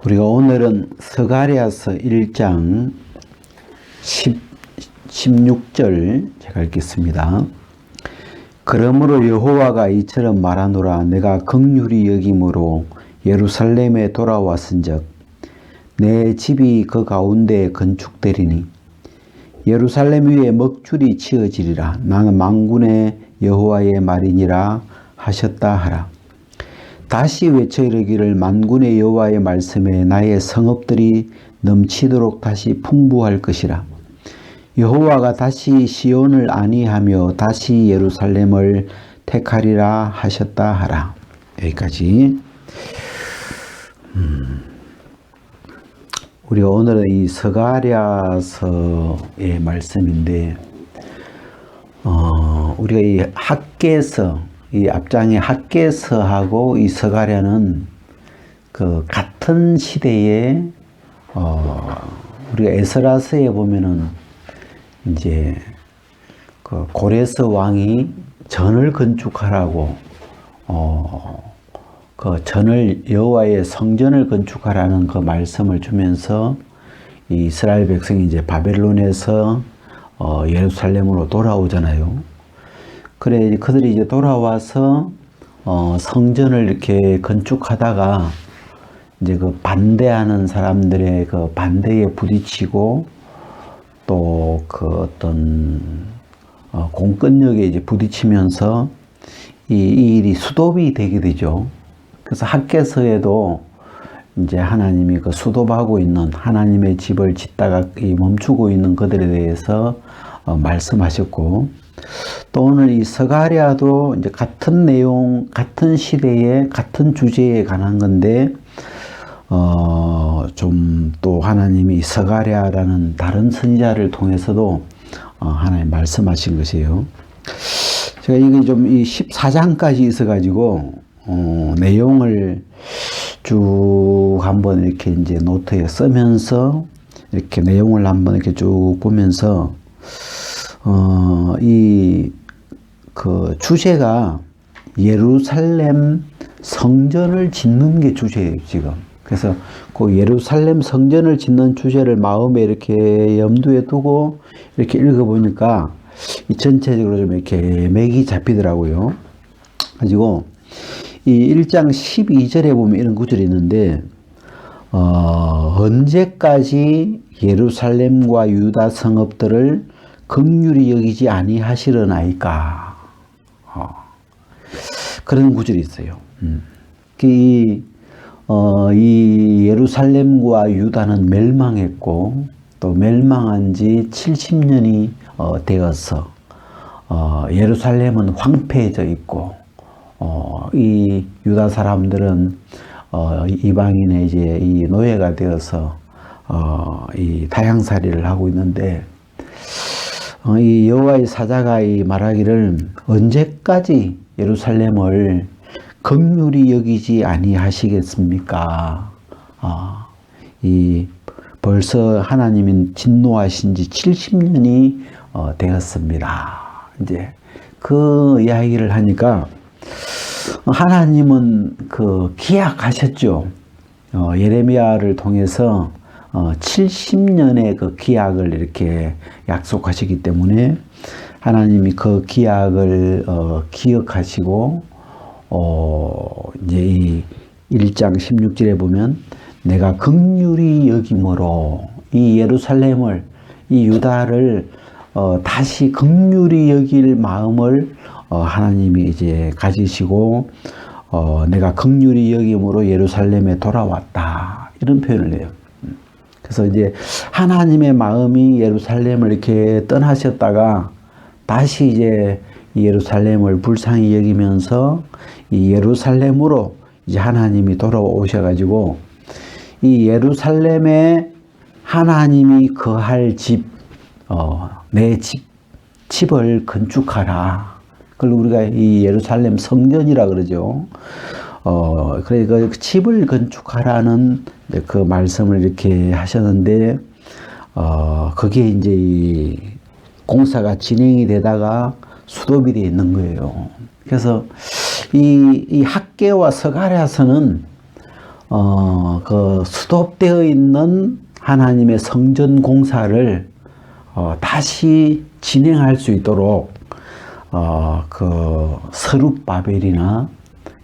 우리가 오늘은 스가랴서 1장 16절 제가 읽겠습니다. 그러므로 여호와가 이처럼 말하노라. 내가 긍휼히 여김으로 예루살렘에 돌아왔은즉 내 집이 그 가운데에 건축되리니 예루살렘 위에 먹줄이 치어지리라. 나는 만군의 여호와의 말이니라 하셨다 하라. 다시 외쳐 이르기를 만군의 여호와의 말씀에 나의 성읍들이 넘치도록 다시 풍부할 것이라. 여호와가 다시 시온을 안위하며 다시 예루살렘을 택하리라 하셨다 하라. 여기까지. 우리가 오늘은 이 스가랴서의 말씀인데, 우리가 이 학개서, 이 앞장의 학개서하고 이 스가랴는 그 같은 시대에, 우리가 에스라서에 보면은 이제 그 고레스 왕이 전을 건축하라고, 그 전을 여호와의 성전을 건축하라는 그 말씀을 주면서 이 이스라엘 백성이 이제 바벨론에서 예루살렘으로 돌아오잖아요. 그래 그들이 이제 돌아와서 성전을 이렇게 건축하다가 이제 그 반대하는 사람들의 그 반대에 부딪히고 또 그 어떤 공권력에 이제 부딪히면서 이 일이 수도비 되게 되죠. 그래서 학개서에도 이제 하나님이 그 수도하고 있는 하나님의 집을 짓다가 멈추고 있는 그들에 대해서 말씀하셨고, 또 오늘 이 스가랴도 이제 같은 내용, 같은 시대에 같은 주제에 관한 건데, 좀 또 하나님이 스가랴라는 다른 선지자를 통해서도 하나님 말씀하신 것이에요. 제가 이게 좀 이 14장까지 있어가지고 내용을 쭉 한번 이렇게 이제 노트에 쓰면서 이렇게 내용을 한번 이렇게 쭉 보면서 이 그 주제가 예루살렘 성전을 짓는 게 주제예요, 지금. 그래서 그 예루살렘 성전을 짓는 주제를 마음에 이렇게 염두에 두고 이렇게 읽어보니까 이 전체적으로 좀 이렇게 맥이 잡히더라고요. 가지고 이 1장 12절에 보면 이런 구절이 있는데, 언제까지 예루살렘과 유다 성읍들을 긍휼히 여기지 아니하시려나이까. 그런 구절이 있어요. 이 예루살렘과 유다는 멸망했고, 또 멸망한 지 70년이 되어서 예루살렘은 황폐해져 있고, 이 유다 사람들은 이방인의 이제 이 노예가 되어서 이 다양살이를 하고 있는데, 이 여호와의 사자가 이 말하기를 언제까지 예루살렘을 긍휼히 여기지 아니하시겠습니까? 이 벌써 하나님이 진노하신 지 70년이 되었습니다. 이제 그 이야기를 하니까 하나님은 그 기약하셨죠. 예레미야를 통해서 70년의 그 기약을 이렇게 약속하시기 때문에 하나님이 그 기약을 기억하시고 이제 이 1장 16절에 보면 내가 긍휼히 여김으로 이 예루살렘을, 이 유다를 다시 긍휼히 여길 마음을 하나님이 이제 가지시고 내가 긍휼히 여김으로 예루살렘에 돌아왔다, 이런 표현을 해요. 그래서 이제 하나님의 마음이 예루살렘을 이렇게 떠나셨다가 다시 이제 예루살렘을 불쌍히 여기면서 이 예루살렘으로 이제 하나님이 돌아오셔가지고 이 예루살렘에 하나님이 거할 집, 내 집을 건축하라. 그걸 우리가 이 예루살렘 성전이라 그러죠. 그래 그 집을 건축하라는 그 말씀을 이렇게 하셨는데, 거기에 이제 이 공사가 진행이 되다가 수도비 되어 있는 거예요. 그래서 이 학개와 스가랴서는 그 수도되어 있는 하나님의 성전 공사를 다시 진행할 수 있도록 그 서룹바벨이나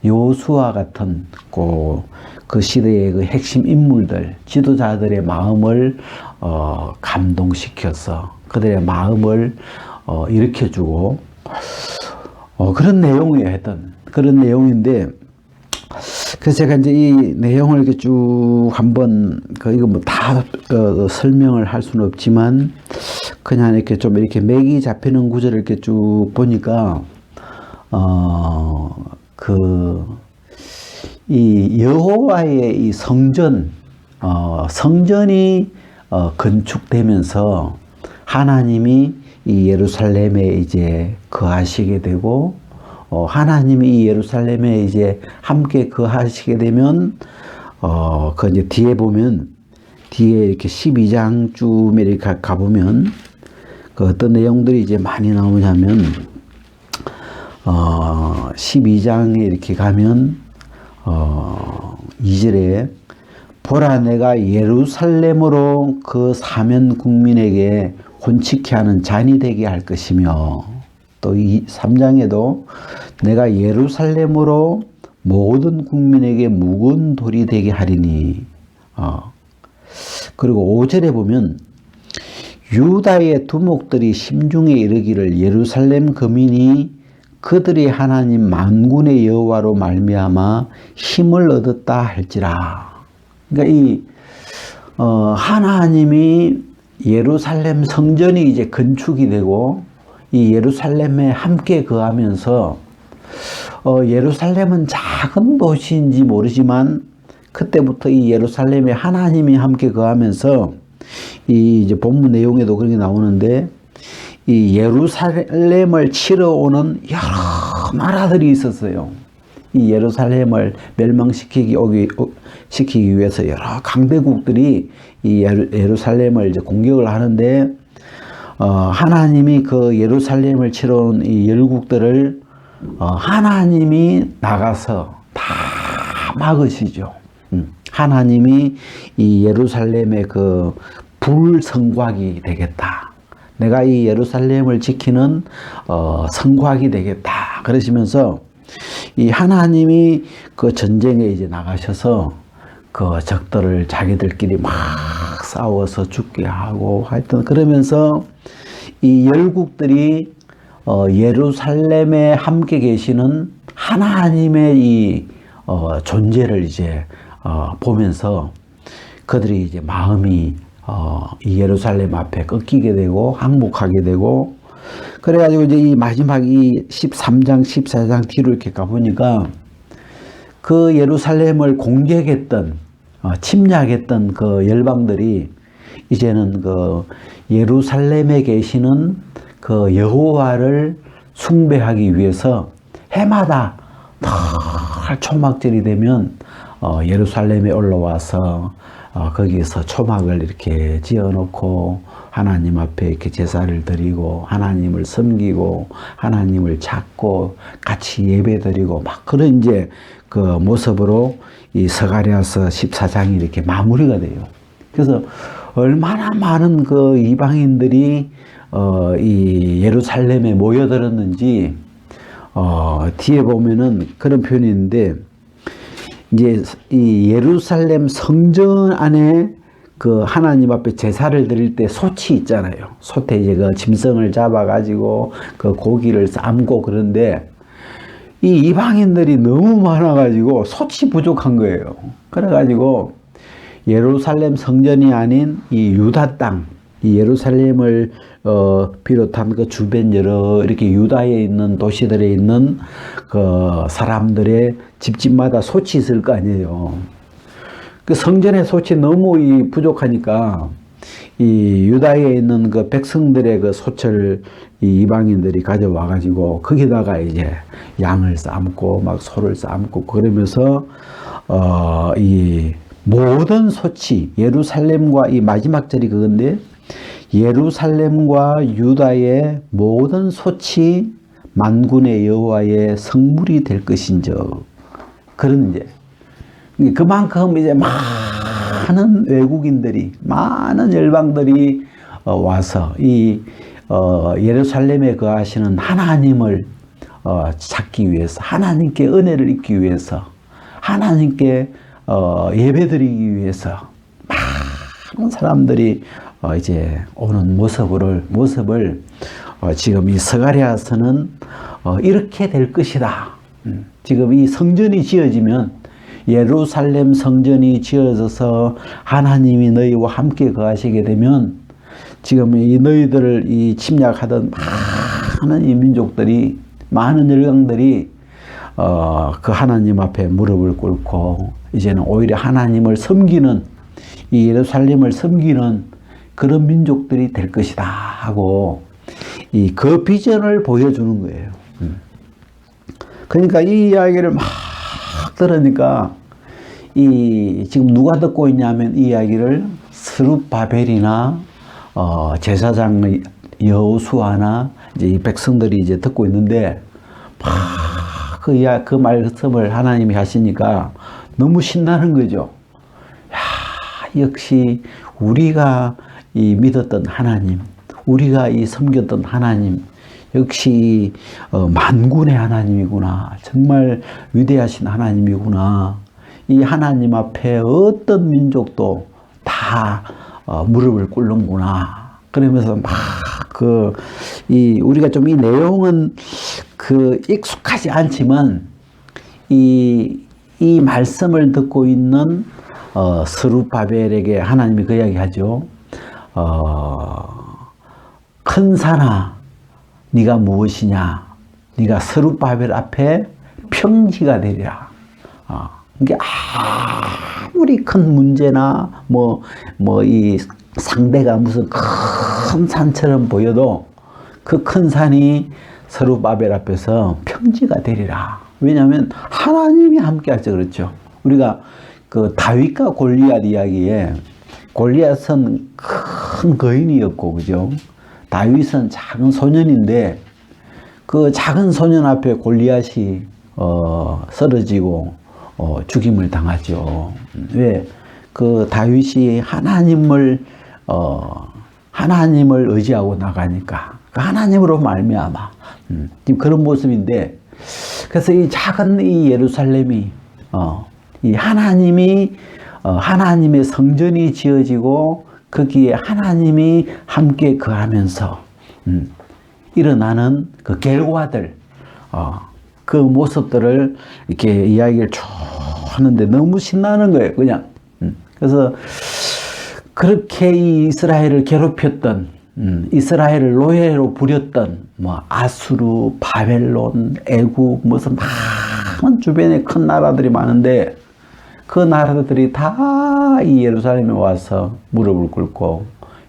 요수아 같은 그 시대의 그 핵심 인물들, 지도자들의 마음을 감동시켜서 그들의 마음을 일으켜주고 그런 내용이에요. 했던 그런 내용인데, 그래서 제가 이제 이 내용을 이렇게 쭉 한번 이거 뭐 다 설명을 할 수는 없지만 그냥 이렇게 좀 이렇게 맥이 잡히는 구절을 이렇게 쭉 보니까 이 여호와의 이 성전, 성전이 건축되면서 하나님이 이 예루살렘에 이제 거하시게 되고, 하나님이 이 예루살렘에 이제 함께 거하시게 되면, 그 이제 뒤에 보면, 뒤에 이렇게 12장쯤에 이렇게 가보면, 그 어떤 내용들이 이제 많이 나오냐면, 12장에 이렇게 가면, 2절에 보라 내가 예루살렘으로 그 사면 국민에게 혼치케 하는 잔이 되게 할 것이며, 또 3장에도 내가 예루살렘으로 모든 국민에게 묵은 돌이 되게 하리니, 그리고 5절에 보면 유다의 두목들이 심중에 이르기를 예루살렘 거민이 그들의 하나님 만군의 여호와로 말미암아 힘을 얻었다 할지라. 그러니까 이 하나님이 예루살렘 성전이 이제 건축이 되고 이 예루살렘에 함께 거하면서 예루살렘은 작은 도시인지 모르지만 그때부터 이 예루살렘에 하나님이 함께 거하면서 이 이제 본문 내용에도 그렇게 나오는데, 이 예루살렘을 치러 오는 여러 나라들이 있었어요. 이 예루살렘을 멸망시키기 위해서 여러 강대국들이 이 예루살렘을 이제 공격을 하는데, 하나님이 그 예루살렘을 치러 온 이 열국들을 하나님이 나가서 다 막으시죠. 하나님이 이 예루살렘의 그 불성곽이 되겠다. 내가 이 예루살렘을 지키는 성곽이 되겠다. 그러시면서 이 하나님이 그 전쟁에 이제 나가셔서 그 적들을 자기들끼리 막 싸워서 죽게 하고 하여튼 그러면서 이 열국들이 예루살렘에 함께 계시는 하나님의 이 존재를 이제 보면서 그들이 이제 마음이 이 예루살렘 앞에 꺾이게 되고 항복하게 되고, 그래가지고 이제 이 마지막 이 13장 14장 뒤로 이렇게 가보니까 그 예루살렘을 공격했던 침략했던 그 열방들이 이제는 그 예루살렘에 계시는 그 여호와를 숭배하기 위해서 해마다 늘 초막절이 되면 예루살렘에 올라와서 거기서 초막을 이렇게 지어놓고 하나님 앞에 이렇게 제사를 드리고 하나님을 섬기고 하나님을 찾고 같이 예배드리고 막 그런 이제 그 모습으로 이 스가랴서 14장이 이렇게 마무리가 돼요. 그래서 얼마나 많은 그 이방인들이 이 예루살렘에 모여들었는지 뒤에 보면은 그런 표현이 있는데, 이제 이 예루살렘 성전 안에 그 하나님 앞에 제사를 드릴 때 솥이 있잖아요. 솥에 이제 그 짐승을 잡아가지고 그 고기를 삶고 그런데 이 이방인들이 너무 많아가지고 솥이 부족한 거예요. 그래가지고 예루살렘 성전이 아닌 이 유다 땅, 이 예루살렘을 비롯한 그 주변 여러 이렇게 유다에 있는 도시들에 있는 그 사람들의 집집마다 솥이 있을 거 아니에요. 그 성전의 솥이 너무 부족하니까 이 유다에 있는 그 백성들의 그 솥을 이 이방인들이 가져와 가지고 거기다가 이제 양을 삶고 막 소를 삶고 그러면서 이 모든 솥이 예루살렘과 이 마지막 절이 그건데, 예루살렘과 유다의 모든 솥이 만군의 여호와의 성물이 될 것인즉, 그런 이제 그만큼 이제 많은 외국인들이, 많은 열방들이 와서 이 예루살렘에 거하시는 하나님을 찾기 위해서, 하나님께 은혜를 입기 위해서, 하나님께 예배드리기 위해서 많은 사람들이 이제 오는 모습을 지금 이 스가랴서는 이렇게 될 것이다. 지금 이 성전이 지어지면, 예루살렘 성전이 지어져서 하나님이 너희와 함께 거하시게 되면, 지금 이 너희들을 이 침략하던 많은 이 민족들이, 많은 열강들이 그 하나님 앞에 무릎을 꿇고 이제는 오히려 하나님을 섬기는, 이 예루살렘을 섬기는 그런 민족들이 될 것이다 하고 그 비전을 보여주는 거예요. 그러니까 이 이야기를 막 들으니까 지금 누가 듣고 있냐면, 이 이야기를 스룹바벨이나 제사장 여호수아나 이제 이 백성들이 이제 듣고 있는데, 그 말씀을 하나님이 하시니까 너무 신나는 거죠. 야, 역시 우리가 이 믿었던 하나님, 우리가 이 섬겼던 하나님, 역시 만군의 하나님이구나. 정말 위대하신 하나님이구나. 이 하나님 앞에 어떤 민족도 다 무릎을 꿇는구나. 그러면서 우리가 좀 이 내용은 익숙하지 않지만, 이 말씀을 듣고 있는 스룹바벨에게 하나님이 그 이야기 하죠. 큰 산아, 네가 무엇이냐? 네가 스룹바벨 앞에 평지가 되리라. 이게 아무리 큰 문제나 이 상대가 무슨 큰 산처럼 보여도 그 큰 산이 스룹바벨 앞에서 평지가 되리라. 왜냐하면 하나님이 함께 하죠. 그렇죠. 우리가 그 다윗과 골리앗 이야기에, 골리앗은 큰 거인이었고, 그죠? 다윗은 작은 소년인데, 그 작은 소년 앞에 골리앗이 쓰러지고 죽임을 당하죠. 왜? 그 다윗이 하나님을 의지하고 나가니까, 그 하나님으로 말미암아 지금 그런 모습인데, 그래서 이 작은 이 예루살렘이 이 하나님의 성전이 지어지고 거기에 하나님이 함께 거하면서 일어나는 그 결과들, 그 모습들을 이렇게 이야기를 쭉 하는데 너무 신나는 거예요, 그냥. 그래서 그렇게 이 이스라엘을 괴롭혔던, 이스라엘을 노예로 부렸던 아수르, 바벨론, 애굽, 무슨 많은 주변에 큰 나라들이 많은데, 그 나라들이 다 이 예루살렘에 와서 무릎을 꿇고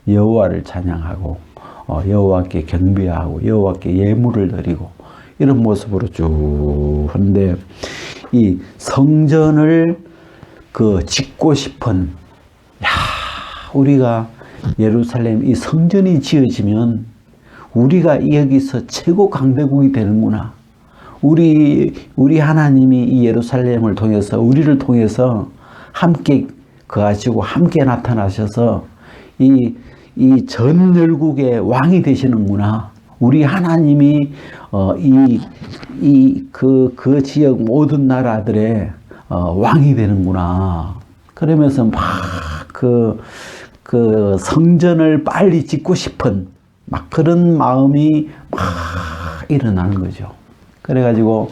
여호와를 찬양하고 여호와께 경배하고 여호와께 예물을 드리고 이런 모습으로 쭉 하는데, 이 성전을 짓고 싶은, 우리가 예루살렘 이 성전이 지어지면 우리가 여기서 최고 강대국이 되는구나. 우리 하나님이 이 예루살렘을 통해서, 우리를 통해서 함께 거하시고 함께 나타나셔서 이 전 열국의 왕이 되시는구나. 우리 하나님이 그 지역 모든 나라들의 왕이 되는구나. 그러면서 그 성전을 빨리 짓고 싶은 그런 마음이 일어나는 거죠. 그래가지고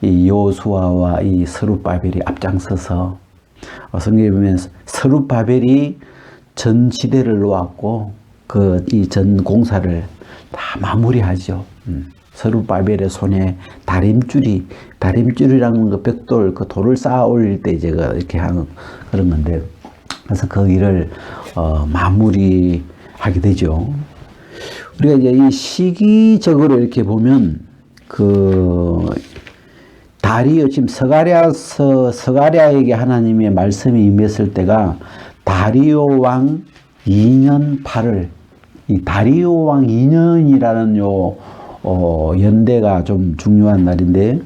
이 여호수아와 이 스룹바벨이 앞장서서, 성경에 보면 스룹바벨이 전 지대를 놓았고 이 전 공사를 다 마무리하죠. 스룹바벨의 손에 다림줄이라는 그 벽돌, 그 돌을 쌓아 올릴 때 이제 이렇게 하는 그런 건데, 그래서 그 일을 마무리하게 되죠. 우리가 이제 이 시기적으로 이렇게 보면 다리오, 지금 스가랴에게 하나님의 말씀이 임했을 때가 다리오 왕 2년 8월, 이 다리오 왕 2년이라는 연대가 좀 중요한 날인데,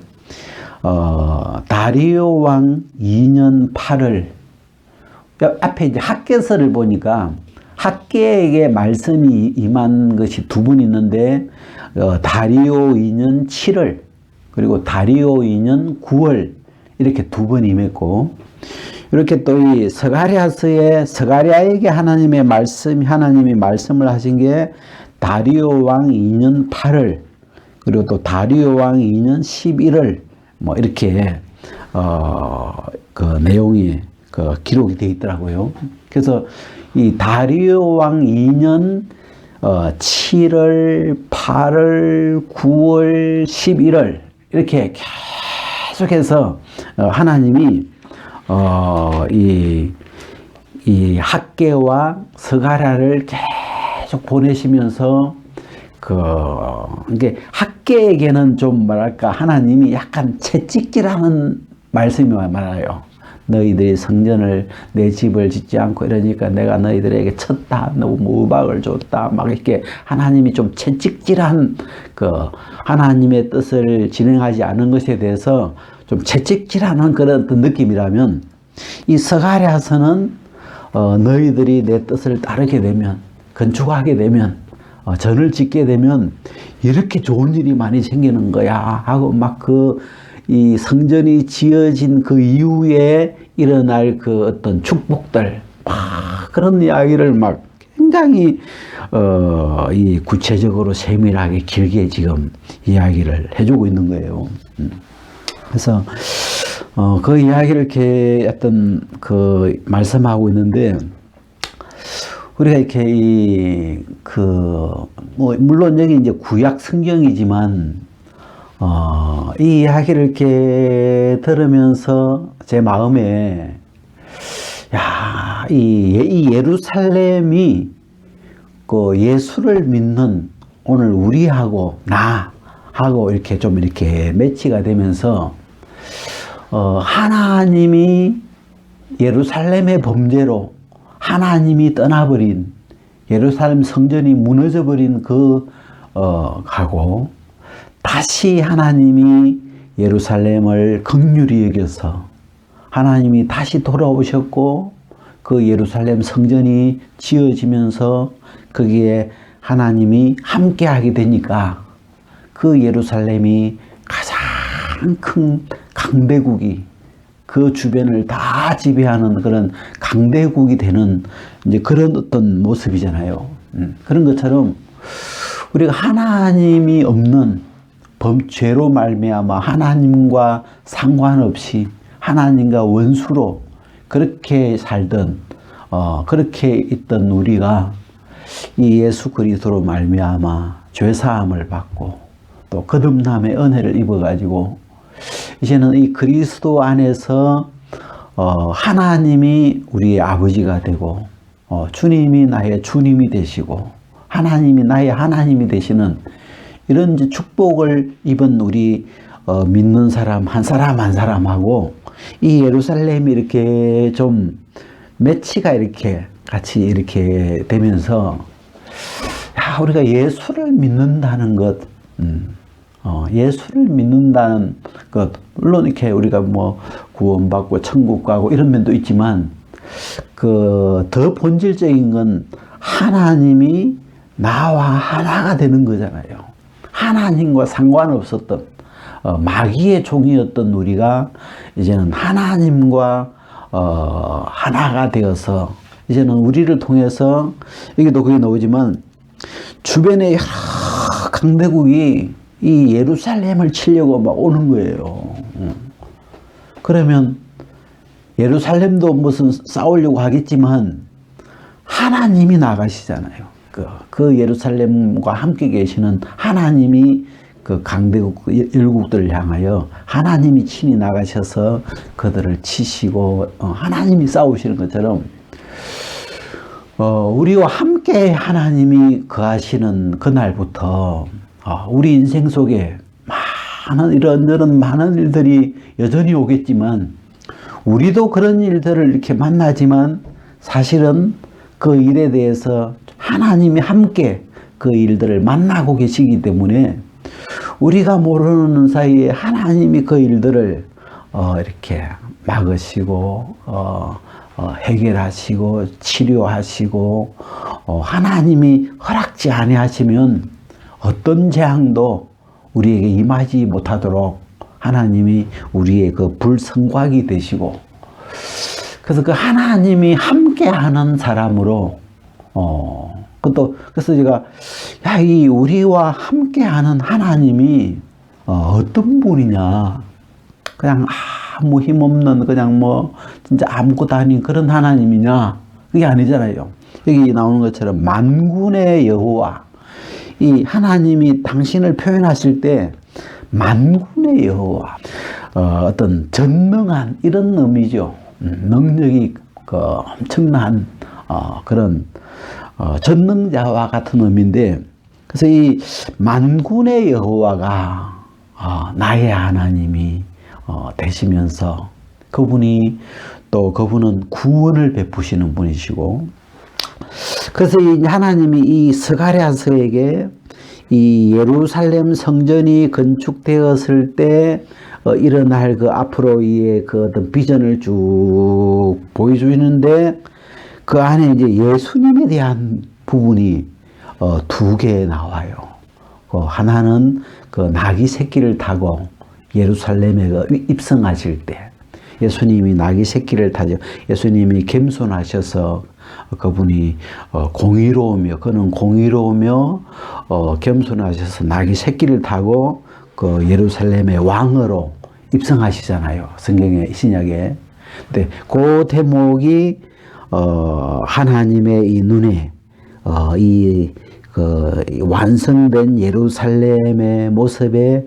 다리오 왕 2년 8월, 앞에 이제 학개서를 보니까 학개에게 말씀이 임한 것이 두 번 있는데, 다리오 2년 7월, 그리고 다리오 2년 9월, 이렇게 두 번 임했고, 이렇게 또 이 스가랴에게 하나님이 말씀을 하신 게 다리오 왕 2년 8월, 그리고 또 다리오 왕 2년 11월, 뭐 이렇게 그 내용이 기록이 되어 있더라고요. 그래서 이 다리오 왕 2년 7월, 8월, 9월, 11월 이렇게 계속해서 하나님이 이 학개와 스가랴를 계속 보내시면서 이게 학개에게는 좀 뭐랄까 하나님이 약간 채찍질하는 말씀이 많아요. 너희들이 성전을 내 집을 짓지 않고 이러니까 내가 너희들에게 쳤다, 너무 우박을 줬다, 막 이렇게 하나님이 좀 채찍질한 하나님의 뜻을 진행하지 않은 것에 대해서 좀 채찍질하는 그런 느낌이라면, 이 스가랴서는 너희들이 내 뜻을 따르게 되면, 건축하게 되면, 전을 짓게 되면 이렇게 좋은 일이 많이 생기는 거야 하고 막 이 성전이 지어진 그 이후에 일어날 그 어떤 축복들, 막 그런 이야기를 막 굉장히 이 구체적으로 세밀하게 길게 지금 이야기를 해주고 있는 거예요. 그래서 그 이야기를 이렇게 어떤 말씀하고 있는데, 우리가 이렇게 뭐 물론 여기 이제 구약 성경이지만 이 이야기를 이렇게 들으면서 제 마음에 이 예루살렘이 예수를 믿는 오늘 우리하고 나하고 이렇게 좀 이렇게 매치가 되면서 하나님이 예루살렘의 범죄로 하나님이 떠나버린 예루살렘 성전이 무너져버린 하고 다시 하나님이 예루살렘을 긍휼히 여겨서 하나님이 다시 돌아오셨고 그 예루살렘 성전이 지어지면서 거기에 하나님이 함께하게 되니까 그 예루살렘이 가장 큰 강대국이 그 주변을 다 지배하는 그런 강대국이 되는 이제 그런 어떤 모습이잖아요. 그런 것처럼 우리가 하나님이 없는 죄로 말미암아 하나님과 상관없이 하나님과 원수로 그렇게 살던 그렇게 있던 우리가 이 예수 그리스도로 말미암아 죄 사함을 받고 또 거듭남의 은혜를 입어 가지고 이제는 이 그리스도 안에서 하나님이 우리의 아버지가 되고 주님이 나의 주님이 되시고 하나님이 나의 하나님이 되시는 이런 이제 축복을 입은 우리 믿는 사람 한 사람 한 사람하고 이 예루살렘이 이렇게 좀 매치가 이렇게 같이 이렇게 되면서 우리가 예수를 믿는다는 것, 예수를 믿는다는 것, 물론 이렇게 우리가 뭐 구원받고 천국 가고 이런 면도 있지만 더 본질적인 건 하나님이 나와 하나가 되는 거잖아요. 하나님과 상관없었던 마귀의 종이었던 우리가 이제는 하나님과 하나가 되어서 이제는 우리를 통해서 여기도 그게 나오지만 주변에 여러 강대국이 이 예루살렘을 치려고 막 오는 거예요. 그러면 예루살렘도 무슨 싸우려고 하겠지만 하나님이 나가시잖아요. 그 예루살렘과 함께 계시는 하나님이 그 강대국 열국들을 향하여 하나님이 친히 나가셔서 그들을 치시고 하나님이 싸우시는 것처럼 우리와 함께 하나님이 거하시는 그날부터 우리 인생 속에 많은 이런저런 많은 일들이 여전히 오겠지만 우리도 그런 일들을 이렇게 만나지만 사실은 그 일에 대해서 하나님이 함께 그 일들을 만나고 계시기 때문에 우리가 모르는 사이에 하나님이 그 일들을 이렇게 막으시고 해결하시고 치료하시고 하나님이 허락지 아니하시면 어떤 재앙도 우리에게 임하지 못하도록 하나님이 우리의 그 불성곽이 되시고, 그래서 그 하나님이 함께하는 사람으로 그래서 제가 이 우리와 함께하는 하나님이 어떤 분이냐, 그냥 아무 힘없는 그냥 뭐 진짜 아무것도 아닌 그런 하나님이냐, 그게 아니잖아요. 여기 나오는 것처럼 만군의 여호와, 이 하나님이 당신을 표현하실 때 만군의 여호와, 어떤 전능한 이런 의미죠. 능력이 엄청난 그런 전능자와 같은 의미인데, 그래서 이 만군의 여호와가 나의 하나님이 되시면서 그분은 구원을 베푸시는 분이시고, 그래서 이 하나님이 이 스가랴서에게 이 예루살렘 성전이 건축되었을 때 일어날 그 앞으로의 그 어떤 비전을 쭉 보여주는데, 그 안에 이제 예수님에 대한 부분이 두 개 나와요. 하나는 그 나귀 새끼를 타고 예루살렘에 입성하실 때, 예수님이 나귀 새끼를 타죠. 예수님이 겸손하셔서 그분이 그는 공의로우며 겸손하셔서 나귀 새끼를 타고 그 예루살렘의 왕으로 입성하시잖아요. 성경의 신약에. 근데 그 대목이 하나님의 이 눈에 완성된 예루살렘의 모습에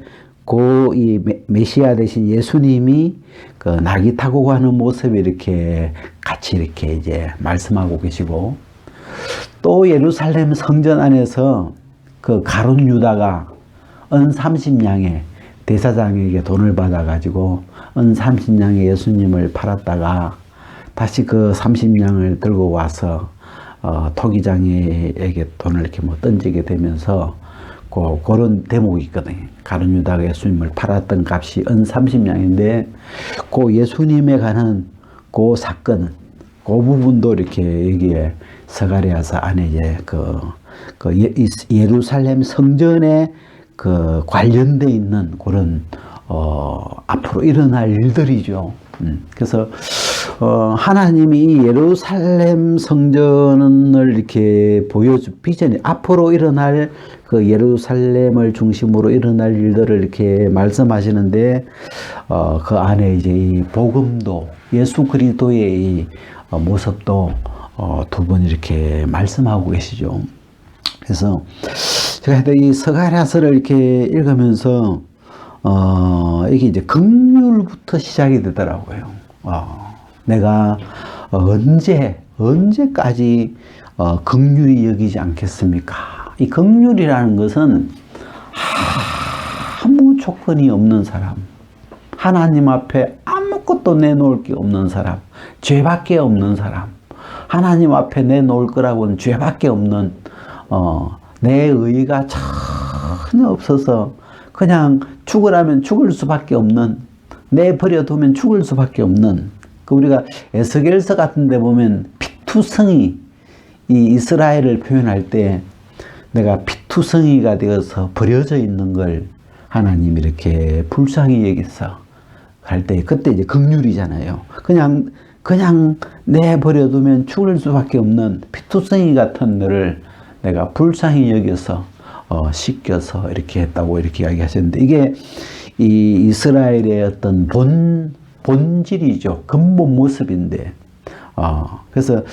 이 메시아 되신 예수님이 그 나귀 타고 가는 모습이 이렇게 같이 이렇게 이제 말씀하고 계시고, 또 예루살렘 성전 안에서 그 가룟 유다가 은 30냥에 대사장에게 돈을 받아가지고 은 30냥에 예수님을 팔았다가 다시 그 30냥을 들고 와서 토기장에게 돈을 이렇게 뭐 던지게 되면서 그런 대목이 있거든요. 가룟 유다가 예수님을 팔았던 값이 은 30냥인데 그 예수님에 관한 그 사건, 그 부분도 이렇게 여기에 스가랴서 안에 이제 예루살렘 성전에 관련돼 있는 그런 앞으로 일어날 일들이죠. 그래서 하나님이 예루살렘 성전을 이렇게 비전이 앞으로 일어날 그 예루살렘을 중심으로 일어날 일들을 이렇게 말씀하시는데, 그 안에 이제 이 복음도, 예수 그리스도의 이 모습도 두 번 이렇게 말씀하고 계시죠. 그래서 제가 이 스가랴서를 이렇게 읽으면서 이게 이제 긍휼부터 시작이 되더라고요. 내가 언제까지 긍휼히 여기지 않겠습니까? 이 긍휼이라는 것은 아무 조건이 없는 사람, 하나님 앞에 아무것도 내놓을 게 없는 사람, 죄밖에 없는 사람, 하나님 앞에 내놓을 거라고는 죄밖에 없는, 내 의의가 전혀 없어서 그냥 죽으라면 죽을 수밖에 없는, 내버려두면 죽을 수밖에 없는, 우리가 에스겔서 같은 데 보면 피투성이, 이 이스라엘을 표현할 때 내가 피투성이가 되어서 버려져 있는 걸 하나님이 이렇게 불쌍히 여기서 할 때, 그때 이제 긍휼이잖아요. 그냥 내버려두면 죽을 수밖에 없는 피투성이 같은 너를 내가 불쌍히 여겨서 씻겨서 이렇게 했다고 이렇게 이야기하셨는데, 이게 이 이스라엘의 어떤 본질이죠. 근본 모습인데, 그래서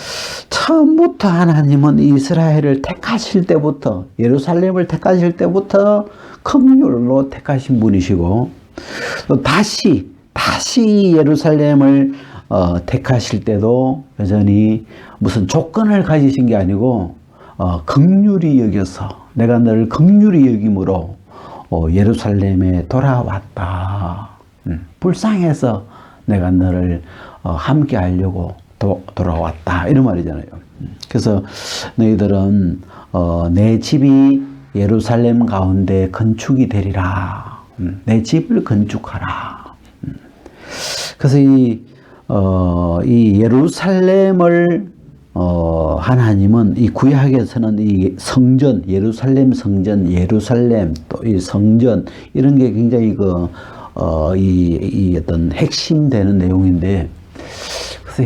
처음부터 하나님은 이스라엘을 택하실 때부터, 예루살렘을 택하실 때부터 긍휼로 택하신 분이시고, 또 다시 예루살렘을 택하실 때도 여전히 무슨 조건을 가지신 게 아니고 긍휼히 여겨서, 내가 너를 긍휼히 여김으로 예루살렘에 돌아왔다. 불쌍해서 내가 너를 함께 하려고 돌아왔다, 이런 말이잖아요. 그래서 너희들은 내 집이 예루살렘 가운데 건축이 되리라. 내 집을 건축하라. 그래서 이 예루살렘을 하나님은 이 구약에서는 이 성전, 예루살렘 성전, 예루살렘 또 이 성전 이런 게 굉장히 이 어떤 핵심되는 내용인데, 그래서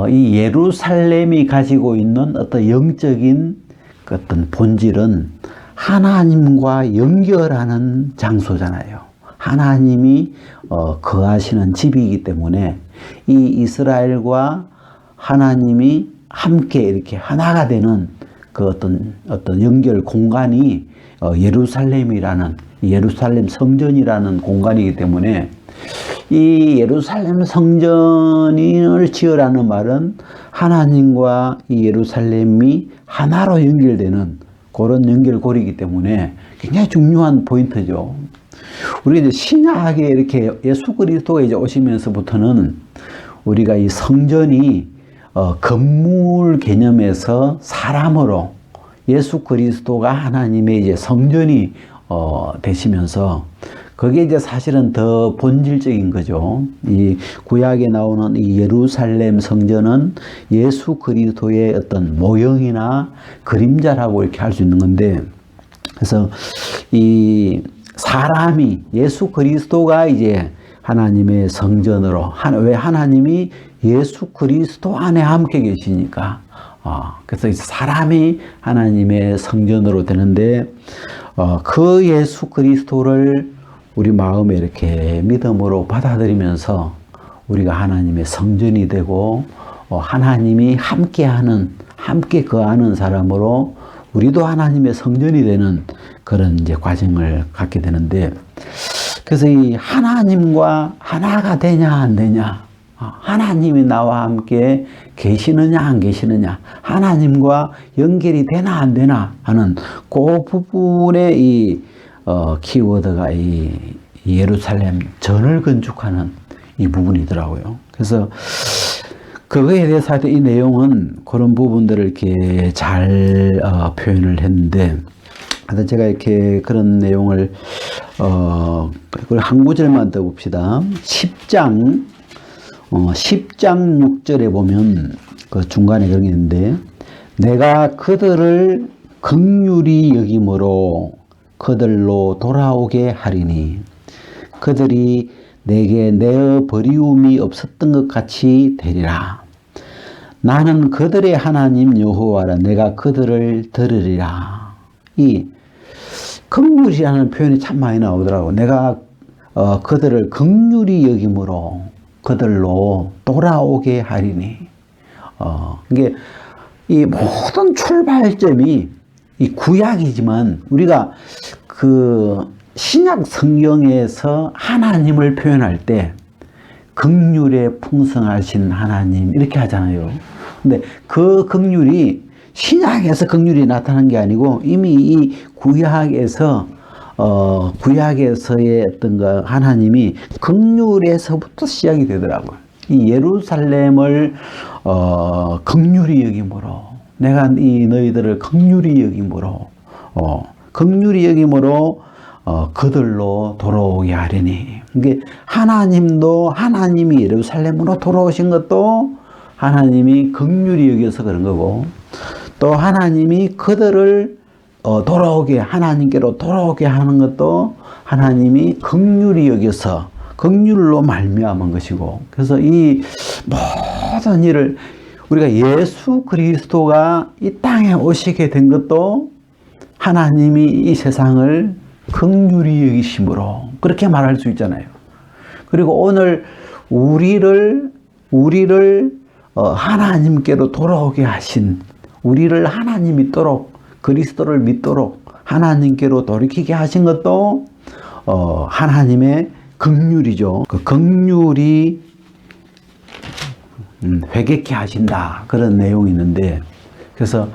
이 예루살렘이 가지고 있는 어떤 영적인 그 어떤 본질은 하나님과 연결하는 장소잖아요. 하나님이 거하시는 집이기 때문에 이 이스라엘과 하나님이 함께 이렇게 하나가 되는 그 어떤 연결 공간이 예루살렘이라는, 예루살렘 성전이라는 공간이기 때문에 이 예루살렘 성전을 지으라는 말은 하나님과 이 예루살렘이 하나로 연결되는 그런 연결고리이기 때문에 굉장히 중요한 포인트죠. 우리 이제 신약에 이렇게 예수 그리스도가 이제 오시면서부터는 우리가 이 성전이 건물 개념에서 사람으로 예수 그리스도가 하나님의 이제 성전이 되시면서 그게 이제 사실은 더 본질적인 거죠. 이 구약에 나오는 이 예루살렘 성전은 예수 그리스도의 어떤 모형이나 그림자라고 이렇게 할 수 있는 건데, 그래서 이 사람이 예수 그리스도가 이제 하나님의 성전으로, 왜 하나님이 예수 그리스도 안에 함께 계시니까, 그래서 사람이 하나님의 성전으로 되는데, 그 예수 그리스도를 우리 마음에 이렇게 믿음으로 받아들이면서 우리가 하나님의 성전이 되고, 하나님이 함께하는, 함께 거하는 사람으로 우리도 하나님의 성전이 되는 그런 이제 과정을 갖게 되는데, 그래서 이 하나님과 하나가 되냐 안 되냐, 하나님이 나와 함께 계시느냐 안 계시느냐, 하나님과 연결이 되나 안 되나 하는 그 부분에 이 키워드가 이 예루살렘 전을 건축하는 이 부분이더라고요. 그래서 그거에 대해서 하여튼 이 내용은 그런 부분들을 이렇게 잘 표현을 했는데, 하여튼 제가 이렇게 그런 내용을 한 구절만 더 봅시다. 10장 6절에 보면 그 중간에 그런 게 있는데, 내가 그들을 긍휼히 여김으로 그들로 돌아오게 하리니 그들이 내게 내어 버리움이 없었던 것 같이 되리라. 나는 그들의 하나님 여호와라. 내가 그들을 들으리라. 이 긍휼이라는 표현이 참 많이 나오더라고. 내가 그들을 긍휼히 여김으로 그들로 돌아오게 하리니. 이게 이 모든 출발점이 이 구약이지만 우리가 그 신약 성경에서 하나님을 표현할 때 긍휼에 풍성하신 하나님 이렇게 하잖아요. 근데 그 긍휼이 신약에서 긍휼이 나타난 게 아니고 이미 이 구약에서의 어떤 그 하나님이 긍휼에서부터 시작이 되더라고요. 이 예루살렘을 긍휼히 여김으로, 내가 이 너희들을 긍휼히 여김으로 그들로 돌아오게 하리니. 이게 하나님이 예루살렘으로 돌아오신 것도 하나님이 긍휼히 여겨서 그런 거고, 또 하나님이 그들을 하나님께로 돌아오게 하는 것도 하나님이 긍휼히 여겨서 긍휼로 말미암은 것이고, 그래서 이 모든 일을 우리가 예수 그리스도가 이 땅에 오시게 된 것도 하나님이 이 세상을 긍휼히 여기심으로 그렇게 말할 수 있잖아요. 그리고 오늘 우리를 하나님께로 돌아오게 하신, 우리를 하나님 믿도록, 그리스도를 믿도록 하나님께로 돌이키게 하신 것도 하나님의 긍휼이죠. 그 긍휼이 회개케 하신다, 그런 내용이 있는데, 그래서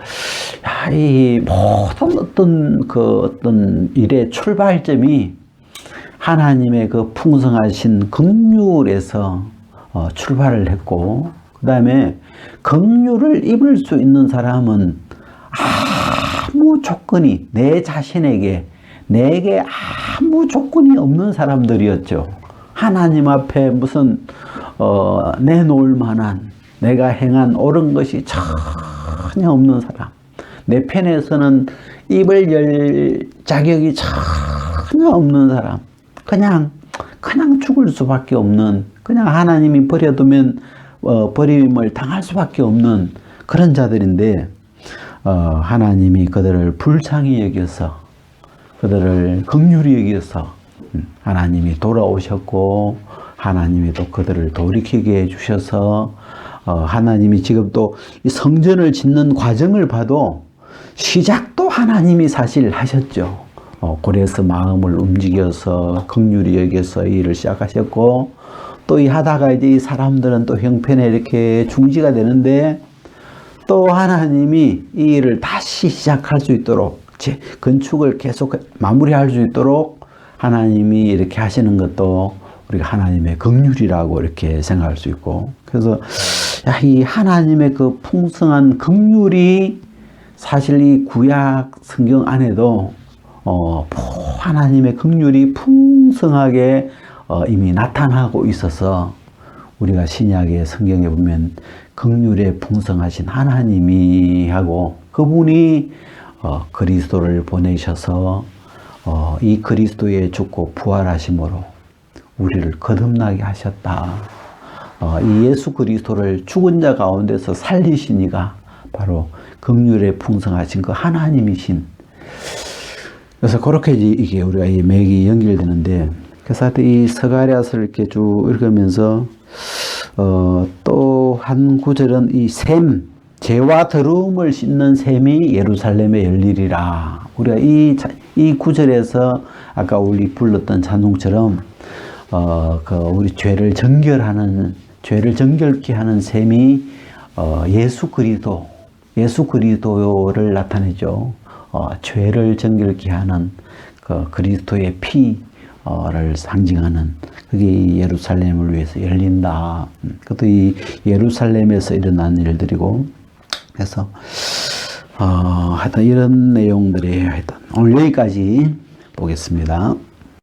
이 모든 어떤 일의 출발점이 하나님의 그 풍성하신 긍휼에서 출발을 했고, 그 다음에 긍휼을 입을 수 있는 사람은 아무 조건이 내 자신에게 내게 아무 조건이 없는 사람들이었죠. 하나님 앞에 무슨 내놓을 만한 내가 행한 옳은 것이 전혀 없는 사람, 내 편에서는 입을 열 자격이 전혀 없는 사람, 그냥 죽을 수밖에 없는, 그냥 하나님이 버려두면 버림을 당할 수밖에 없는 그런 자들인데, 하나님이 그들을 불쌍히 여겨서, 그들을 긍휼히 여겨서 하나님이 돌아오셨고, 하나님이 또 그들을 돌이키게 해주셔서, 하나님이 지금 또 이 성전을 짓는 과정을 봐도 시작도 하나님이 사실 하셨죠. 그래서 마음을 움직여서 긍휼히 여겨서 이 일을 시작하셨고, 또 이 하다가 이제 이 사람들은 또 형편에 이렇게 중지가 되는데, 또 하나님이 이 일을 다시 시작할 수 있도록, 건축을 계속 마무리할 수 있도록 하나님이 이렇게 하시는 것도 우리가 하나님의 긍휼이라고 이렇게 생각할 수 있고, 그래서 이 하나님의 그 풍성한 긍휼이 사실 이 구약 성경 안에도 하나님의 긍휼이 풍성하게 이미 나타나고 있어서, 우리가 신약의 성경에 보면 긍휼에 풍성하신 하나님이 하고, 그분이 그리스도를 보내셔서 이 그리스도의 죽고 부활하심으로 우리를 거듭나게 하셨다. 이 예수 그리스도를 죽은 자 가운데서 살리시니가 바로 긍휼에 풍성하신 그 하나님이신. 그래서 그렇게 이게 우리가 이 맥이 연결되는데, 그래서 이 스가랴서를 이렇게 쭉 읽으면서 또 한 구절은 이 샘, 죄와 더러움을 씻는 샘이 예루살렘에 열리리라. 우리가 이 구절에서 아까 우리 불렀던 찬송처럼 우리 죄를 정결케 하는 샘이 예수 그리스도를 나타내죠. 죄를 정결케 하는 그 그리스도의 피를 상징하는, 그게 예루살렘을 위해서 열린다. 그것도 이 예루살렘에서 일어난 일들이고, 그래서 하여튼 이런 내용들이 하여튼 오늘 여기까지 보겠습니다.